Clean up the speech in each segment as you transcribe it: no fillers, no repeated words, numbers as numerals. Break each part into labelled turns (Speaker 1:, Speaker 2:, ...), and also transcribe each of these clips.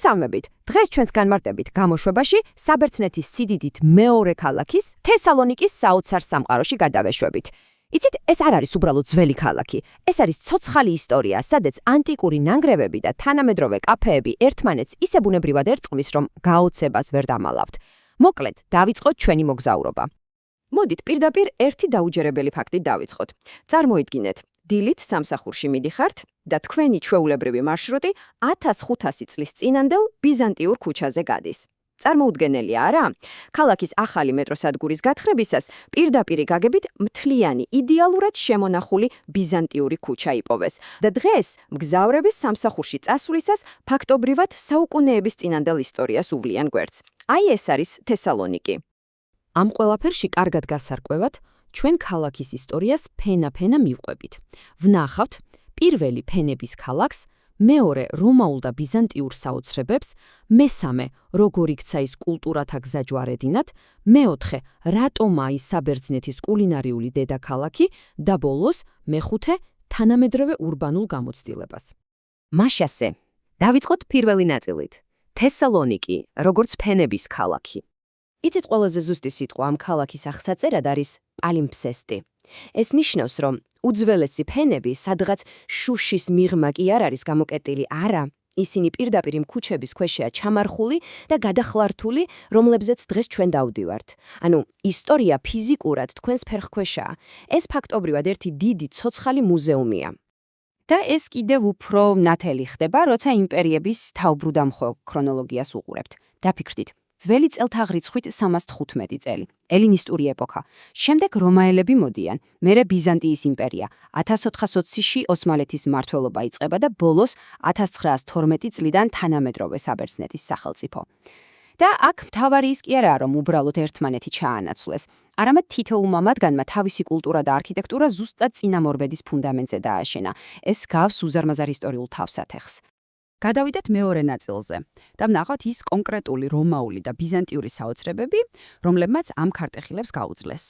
Speaker 1: მოგესალმებით. დღეს ჩვენს განმარტებით გამოშვებაში საბერძნეთის სიდიდით მეორე ქალაქის თესალონიკის საოცარ სამყაროში გადავეშვებით. იცით, ეს არ არის უბრალოდ ძველი ქალაქი. ეს არის ცოცხალი ისტორია, სადაც ანტიკური ნანგრევები და თანამედროვე კაფეები ერთმანეთს ისე ბუნებრივად ერწყმის, რომ გაოცებას ვერ დამალავთ. მოკლედ, დავიწყოთ ჩვენი მოგზაურობა. მოდით პირდაპირ ერთი დაუჯერებელი ფაქტით დავიწყოთ. წარმოიდგინეთ, დილით სამსახურში მიდიხართ და თქვენი ჩვეულებრივი მარშრუტი 1500 წლის წინანდელ ბიზანტიურ ქუჩაზე გადის. წარმოუდგენელია, არა? ქალაქის ახალი მეტროსადგურის გათხრებისას პირდაპირი გაგებით მთლიანი, იდეალურად შემონახული ბიზანტიური ქუჩა იპოვეს და დღეს მგზავრების სამსახურში წასვლისას ფაქტობრივად საუკუნეების წინანდელ ისტორიას უვლიან გვერდს. აი ეს არის თესალონიკი. ამ ყველაფერში კარგად გასარკვევად, ჩვენ ქალაქის ისტორიას ფენა-ფენა მივყვებით. ვნახავთ პირველი ფენების ქალაქს, მეორე რომაულ და ბიზანტიურ საოცრებებს, მესამე როგორ იქცა ის კულტურათა გზაჯვარედინად, მეოთხე რატომაა ის საბერძნეთის კულინარიული დედაქალაქი და ბოლოს მეხუთე თანამედროვე ურბანულ გამოცდილებას. მაშასე, დავიწყოთ პირველი ნაწილით. თესალონიკი, როგორც ფენების ქალაქი. იცით, ყველაზე ზუსტი სიტყვა ამ ქალაქის აღსაწერად არის პალიმფსესტი. ეს ნიშნავს, რომ უძველესი ფენები, სადღაც შუშის მიღმა კი არ არის გამოკეტილი, არა, ისინი პირდაპირ იმ ქუჩების ქვეშეა ჩამარხული და გადახლართული, რომლებზეც დღეს ჩვენ დავდივართ. ანუ, ისტორია ფიზიკურად თქვენს ფერხქვეშაა. ეს ფაქტობრივად ერთი დიდი ცოცხალი მუზეუმია. და ეს კიდევ უფრო ნათელი ხდება, როცა იმპერიების თავბრუდამხვევ ქრონოლოგიას უყურებთ. დაფიქრდით. ძველი წელთაღრიცხვით 315 წელი, ელინისტური ეპოქა. შემდეგ რომაელები მოდიან, მერე ბიზანტიის იმპერია. 1420-ში ოსმალეთის მმართველობა იწყება და ბოლოს 1912 წლიდან თანამედროვე საბერძნეთის სახელმწიფო. და აქ მთავარი ის კი არაა, რომ უბრალოდ ერთმანეთი ჩაანაცვლეს. არამედ თითოეულმა მათგანმა თავისი კულტურა და არქიტექტურა ზუსტად წინამორბედის ფუნდამენტზე დააშენა. ეს გავს უზარმაზარ ისტორიულ თავსათეხს. გადავიდეთ მეორე ნაწილზე და ვნახოთ ის კონკრეტული რომაული და ბიზანტიური საოცრებები, რომლებმაც ამ ქარტეხილებს გაუძლეს.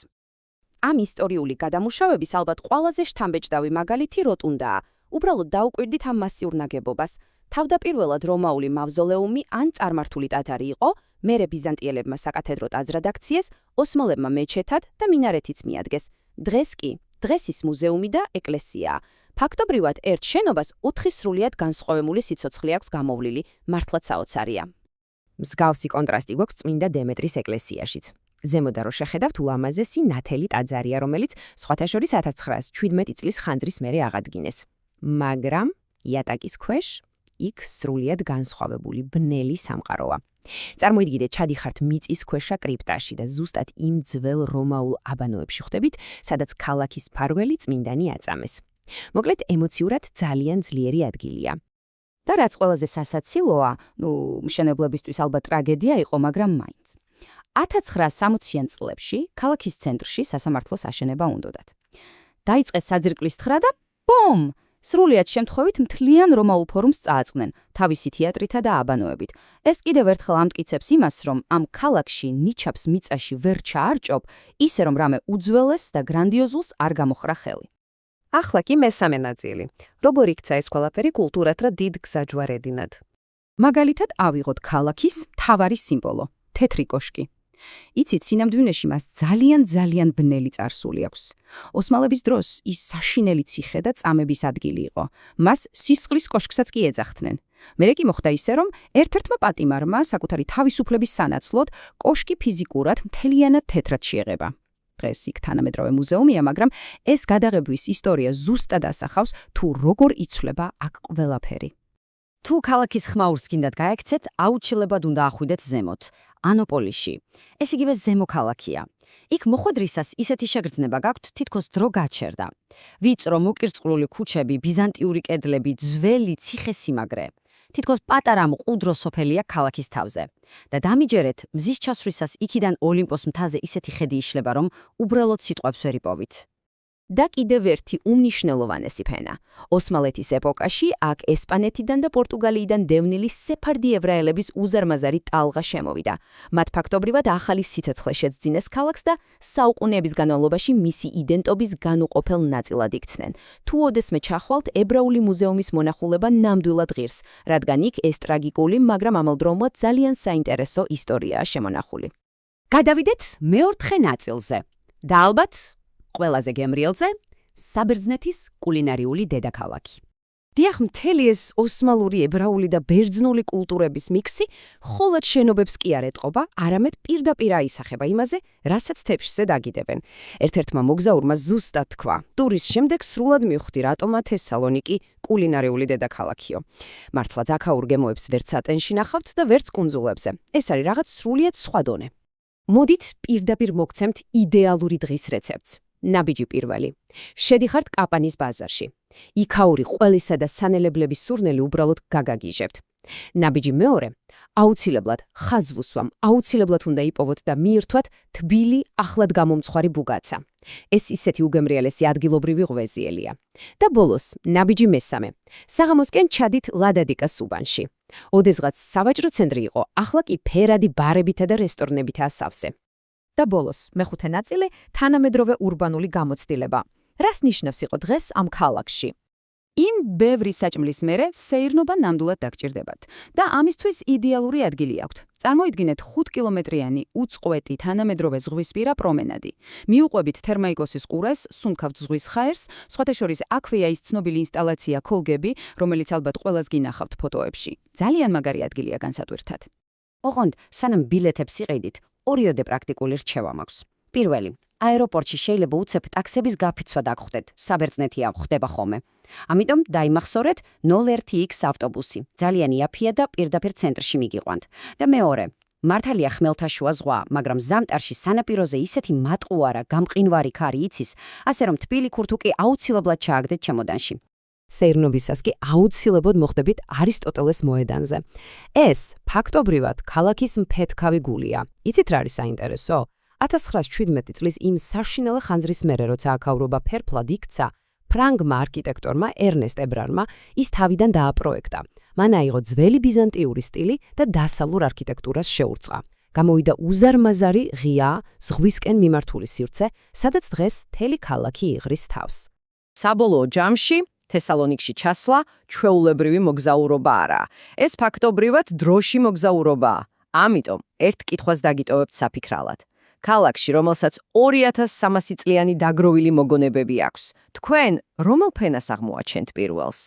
Speaker 1: ამ ისტორიული გადამუშავების ალბათ ყველაზე შთამბეჭდავი მაგალითი როტუნდაა. უბრალოდ დაუკვირდით ამ მასიურ ნაგებობას. თავდაპირველად რომაული მავზოლეუმი ან წარმართული ტაძარი იყო, მერე ბიზანტიელებმა საკათედრო ტაძრად აქციეს, ოსმალებმა მეჩეთად და მინარეთიც მიადგეს. დღეს ის მუზეუმი და ეკლესიაა. ფაქტობრივად ერთ შენობას 4 სრულიად განსხვავებული სიცოცხლე აქვს გამოვლილი, მართლაც საოცარია. მსგავსი კონტრასტი გვაქვს წმინდა დემეტრის ეკლესიაშიც. ზემოდან რო შეხედავთ, ულამაზესი ნათელი ტაძარია, რომელიც სხვათა შორის 1917 წლის ხანძრის მერე აღადგინეს. მაგრამ იატაკის ქვეშ იქ სრულიად განსხვავებული ბნელი სამყაროა. წარმოიდგინეთ, ჩადიხართ მიწისქვეშა კრიპტაში და ზუსტად იმ ძველ რომაულ აბანოებში ხვდებით, სადაც ქალაქის ფარველი წმინდანი აწამეს. მოკლედ, ემოციურად ძალიან ძლიერი ადგილია. და რაც ყველაზე სასაცილოა, მშენებლებისთვის ალბათ ტრაგედია იყო, მაგრამ მაინც. 1960-იან წლებში ქალაქის ცენტრში სასამართლოს აშენება უნდოდათ. დაიწყეს საძირკვლის თხრა და ბომ! სრულიად შემთხვევით მთლიან რომაულ ფორუმს წააწყდნენ, თავისი თეატრითა და აბანოებით. ეს კიდევ ერთხელ ამტკიცებს იმას, რომ ამ ქალაქში ნიჩაბს მიწაში ვერ ჩაარჭობ, ისე რომ რამე უძველეს და გრანდიოზულს არ გამოხრა ხელი. ახლა კი მესამე ნაწილი. როგორ იქცა ეს ყველაფერი კულტურათა დიდ გზაჯვარედინად? მაგალითად, ავიღოთ ქალაქის მთავარი სიმბოლო, თეთრი კოშკი. იცით, სინამდვილეში მას ძალიან ბნელი წარსული აქვს. ოსმალების დროს ის საშინელი ციხე და წამების ადგილი იყო. მას სისხლის კოშკსაც კი ეძახდნენ. მერე კი მოხდა ისე, რომ ერთ-ერთმა პატიმარმა საკუთარი თავისუფლების სანაცვლოდ კოშკი ფიზიკურად მთლიანად თეთრად შეღება. დღეს იქ თანამედროვე მუზეუმია, მაგრამ ეს გადაღებვის ისტორია ზუსტად ასახავს, თუ როგორ იცვლება აქ ყველაფერი. თუ ქალაქის ხმაურს გინდათ გაექცეთ, აუცილებლად უნდა ახვიდეთ ზემოთ, ანოპოლიში. ეს იგივე ზემო ქალაქია. იქ მოხვედრისას ისეთი შეგრძნება გაქვთ, თითქოს დრო გაჩერდა. ვიწრო მოკირწყლული ქუჩები, ბიზანტიური კედლები, ძველი ციხესიმაგრე. თითქოს პატარა მყუდრო სოფელია ქალაქის თავზე. და დამიჯერეთ, მზის ჩასვლისას იქიდან ოლიმპოს მთაზე ისეთი ხედი იშლება, რომ უბრალოდ სიტყვებს ვერ იპოვით. და კიდევ ერთი უმნიშვნელოვანესი ფენა. ოსმალეთის ეპოქაში აქ ესპანეთიდან და პორტუგალიიდან დევნილი სეფარდი ებრაელების უზარმაზარი ტალღა შემოვიდა. მათ ფაქტობრივად ახალი სიცოცხლე შეძძინეს ქალაქს და საუკუნეების განმავლობაში მისი იდენტობის განუყოფელ ნაწილად იქცნენ. თუ ოდესმე ჩახვალთ, ებრაული მუზეუმის მონახულება ნამდვილად ღირს, რადგან იქ ეს ტრაგიკული, მაგრამ ამავდროულად ძალიან საინტერესო ისტორიაა შემონახული. გადავიდეთ მეოთხე ნაწილზე. და ალბათ ყველაზე გემრიელზე, საბერძნეთის კულინარიული დედაქალაქი. დიახ, მთელი ეს ოსმალური, ებრაული და ბერძნული კულტურების მიქსი მხოლოდ შენობებს კი არ ეტყობა, არამედ პირდაპირ აისახება იმაზე, რასაც თეფშზე დაგიდებენ. ერთ-ერთმა მოგზაურმა ზუსტად თქვა: ტურის შემდეგ სრულად მივხვდი, რატომა თესალონიკი კულინარიული დედაქალაქიო. მართლაც აქაურ გემოებს ვერც ატენში ნახავთ და ვერც კუნძულებზე. ეს არის რაღაც სრულიად სხვა დონე. მოდით პირდაპირ მოგცემთ იდეალური დღის რეცეპტს. ნაბიჯი პირველი. შედიხართ კაპანის ბაზარში. იქაური ყველისა და სანელებლების სურნელი უბრალოდ გაგაგიჟებთ. ნაბიჯი მეორე. აუცილებლად ხაზს ვუსვამ, აუცილებლად უნდა იპოვოთ და მიირთვათ თბილი, ახლად გამომცხვარი ბუგაცა. ეს ისეთი უგემრიელესი ადგილობრივი ღვეზიელია. და ბოლოს, ნაბიჯი მესამე. საღამოსკენ ჩადით ლადადიკას უბანში. ოდესღაც სავაჭრო ცენტრი იყო, ახლა კი ფერადი ბარებითა და რესტორნებითაა სავსე. და ბოლოს, მეხუთე ნაწილი, თანამედროვე ურბანული გამოცდილება. რას ნიშნავს იყო დღეს ამ ქალაქში? იმ ბევრი საჭმლის მერე სეირნობა ნამდვილად დაგჭირდებათ და ამისთვის იდეალური ადგილი აქვთ. წარმოიდგინეთ 5 კილომეტრიანი უწყვეტი თანამედროვე ზღვისპირა პრომენადი. მიუყვებით თერმაიკოსის ყურეს, სუნქავთ ზღვის ხაერს, სხვათა შორის აქვეა ის ცნობილი ინსტალაცია კოლგები, რომელიც ალბათ ყველას გინახავთ ფოტოებში. ძალიან მაგარი ადგილია განსატვირთად. ოღონდ, სანამ ბილეთებს იყიდით, ორიოდე პრაქტიკული რჩევა მაქვს. პირველი, აეროპორტში შეიძლება უცებ ტაქსების გაფიცვა დაგხვდეთ, საბერძნეთი ამ ხდება ხოლმე. ამიტომ დაიმახსოვრეთ 01X ავტობუსი. ძალიან იაფია და პირდაპირ ცენტრში მიგიყვანთ. და მეორე, მართალია ხმელთაშუა ზღვა, მაგრამ ზამტარში სანაპიროზე ისეთი მატყუარა, გამყინვარი ქარი იცის, ასე რომ თბილი ქურთუკი აუცილებლად ჩააგდეთ ჩემოდანში. სეირნობისას კი აუცილებლად მოხვდებით არისტოტელეს მოედანზე. ეს ფაქტობრივად ქალაქის მფეთქავი გულია. იცით რა არის საინტერესო? 1917 წლის იმ საშინელე ხანძრის მერე, როცა აქაურობა ფერფლად იქცა, ფრანგმა არქიტექტორმა ერნესტ ებრარმა ის თავიდან დააპროექტა. მან აიღო ძველი ბიზანტიური სტილი და დასავლურ არქიტექტურას შეურწყა. გამოვიდა უზარმაზარი, ღია, ზღვისკენ მიმართული სივრცე, სადაც დღეს მთელი ქალაქი იღრის თავს. საბოლოო ჯამში თესალონიკში ჩასვლა ჩვეულებრივი მოგზაურობა არა. ეს ფაქტობრივად დროში მოგზაურობაა. ამიტომ ერთ კითხვას დაგიტოვებთ საფიქრალად. ქალაქში, რომელსაც 2300 წლიანი დაგროვილი მოგონებები აქვს, თქვენ რომელ ფენას აღმოაჩენთ პირველს?